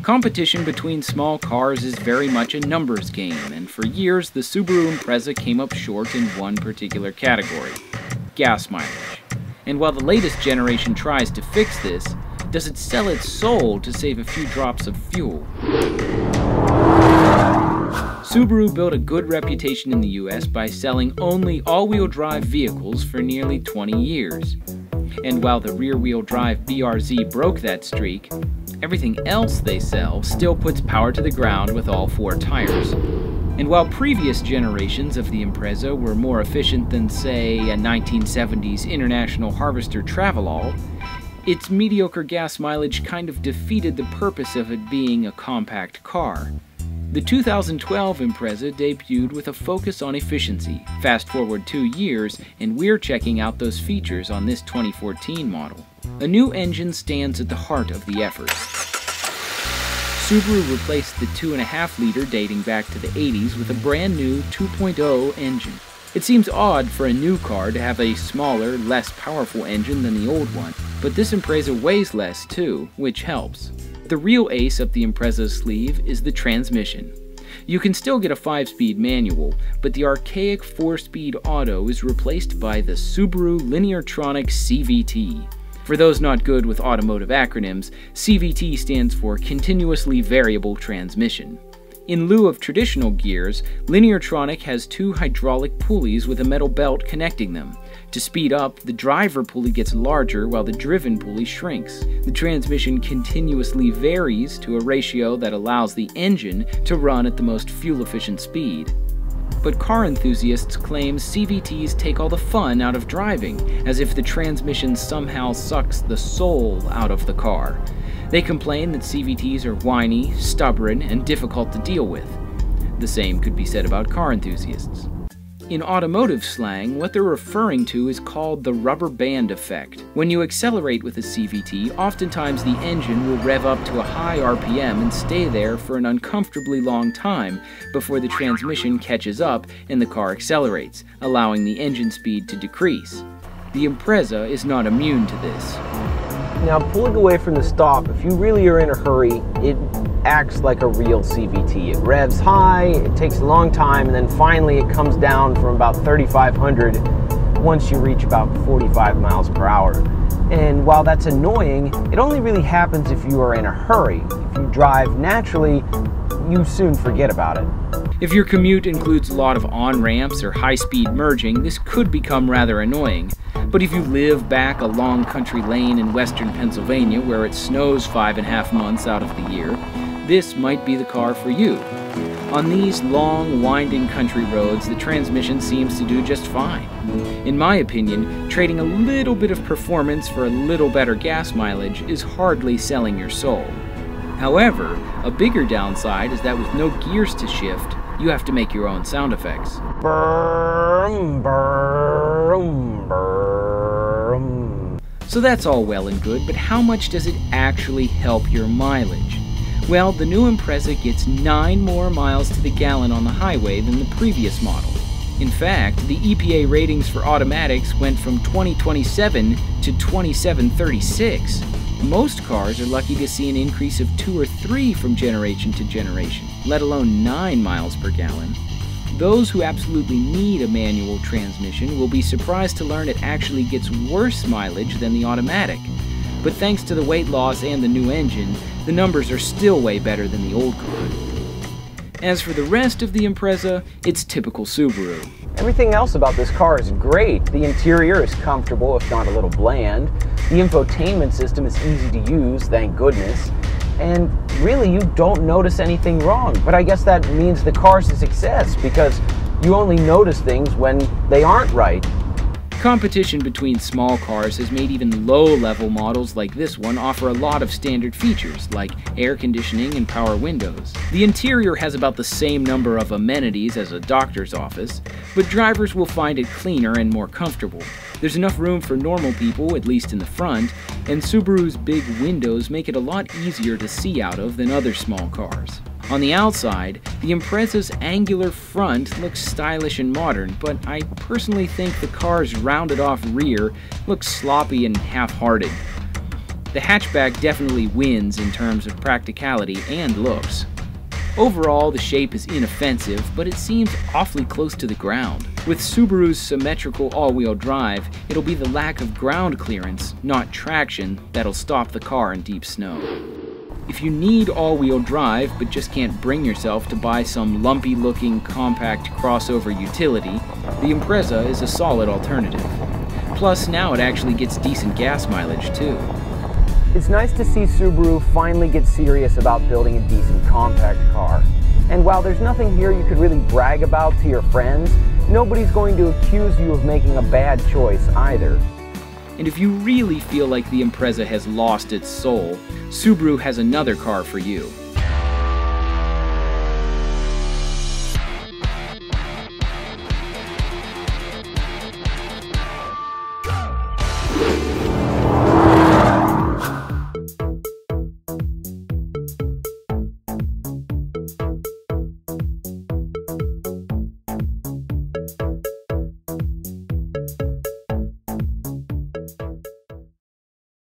Competition between small cars is very much a numbers game, and for years the Subaru Impreza came up short in one particular category: gas mileage. And while the latest generation tries to fix this, does it sell its soul to save a few drops of fuel? Subaru built a good reputation in the US by selling only all-wheel drive vehicles for nearly 20 years. And while the rear-wheel drive BRZ broke that streak, everything else they sell still puts power to the ground with all four tires. And while previous generations of the Impreza were more efficient than, say, a 1970s International Harvester Travelall, its mediocre gas mileage kind of defeated the purpose of it being a compact car. The 2012 Impreza debuted with a focus on efficiency. Fast forward 2 years, and we're checking out those features on this 2014 model. A new engine stands at the heart of the effort. Subaru replaced the 2.5-liter dating back to the 80s with a brand new 2.0 engine. It seems odd for a new car to have a smaller, less powerful engine than the old one, but this Impreza weighs less too, which helps. The real ace up the Impreza's sleeve is the transmission. You can still get a 5-speed manual, but the archaic 4-speed auto is replaced by the Subaru Lineartronic Cvt. For those not good with automotive acronyms, CVT stands for Continuously Variable Transmission. In lieu of traditional gears, Lineartronic has 2 hydraulic pulleys with a metal belt connecting them. To speed up, the driver pulley gets larger while the driven pulley shrinks. The transmission continuously varies to a ratio that allows the engine to run at the most fuel-efficient speed. But car enthusiasts claim CVTs take all the fun out of driving, as if the transmission somehow sucks the soul out of the car. They complain that CVTs are whiny, stubborn, and difficult to deal with. The same could be said about car enthusiasts. In automotive slang, what they're referring to is called the rubber band effect. When you accelerate with a CVT, oftentimes the engine will rev up to a high RPM and stay there for an uncomfortably long time before the transmission catches up and the car accelerates, allowing the engine speed to decrease. The Impreza is not immune to this. Now, pulling away from the stop, if you really are in a hurry, it acts like a real CVT. It revs high, it takes a long time, and then finally it comes down from about 3,500 once you reach about 45 miles per hour. And while that's annoying, it only really happens if you are in a hurry. If you drive naturally, you soon forget about it. If your commute includes a lot of on-ramps or high-speed merging, this could become rather annoying. But if you live back a long country lane in western Pennsylvania where it snows 5.5 months out of the year, this might be the car for you. On these long, winding country roads, the transmission seems to do just fine. In my opinion, trading a little bit of performance for a little better gas mileage is hardly selling your soul. However, a bigger downside is that with no gears to shift, you have to make your own sound effects. Brum, brum, brum. So that's all well and good, but how much does it actually help your mileage? Well, the new Impreza gets 9 more miles to the gallon on the highway than the previous model. In fact, the EPA ratings for automatics went from 2027 to 2736. Most cars are lucky to see an increase of 2 or 3 from generation to generation, let alone 9 miles per gallon. Those who absolutely need a manual transmission will be surprised to learn it actually gets worse mileage than the automatic. But thanks to the weight loss and the new engine, the numbers are still way better than the old car. As for the rest of the Impreza, it's typical Subaru. Everything else about this car is great. The interior is comfortable, if not a little bland. The infotainment system is easy to use, thank goodness. And really, you don't notice anything wrong. But I guess that means the car's a success, because you only notice things when they aren't right. Competition between small cars has made even low-level models like this one offer a lot of standard features, like air conditioning and power windows. The interior has about the same number of amenities as a doctor's office, but drivers will find it cleaner and more comfortable. There's enough room for normal people, at least in the front, and Subaru's big windows make it a lot easier to see out of than other small cars. On the outside, the Impreza's angular front looks stylish and modern, but I personally think the car's rounded-off rear looks sloppy and half-hearted. The hatchback definitely wins in terms of practicality and looks. Overall, the shape is inoffensive, but it seems awfully close to the ground. With Subaru's symmetrical all-wheel drive, it'll be the lack of ground clearance, not traction, that'll stop the car in deep snow. If you need all-wheel drive but just can't bring yourself to buy some lumpy-looking compact crossover utility, the Impreza is a solid alternative. Plus, now it actually gets decent gas mileage too. It's nice to see Subaru finally get serious about building a decent compact car. And while there's nothing here you could really brag about to your friends, nobody's going to accuse you of making a bad choice either. And if you really feel like the Impreza has lost its soul, Subaru has another car for you.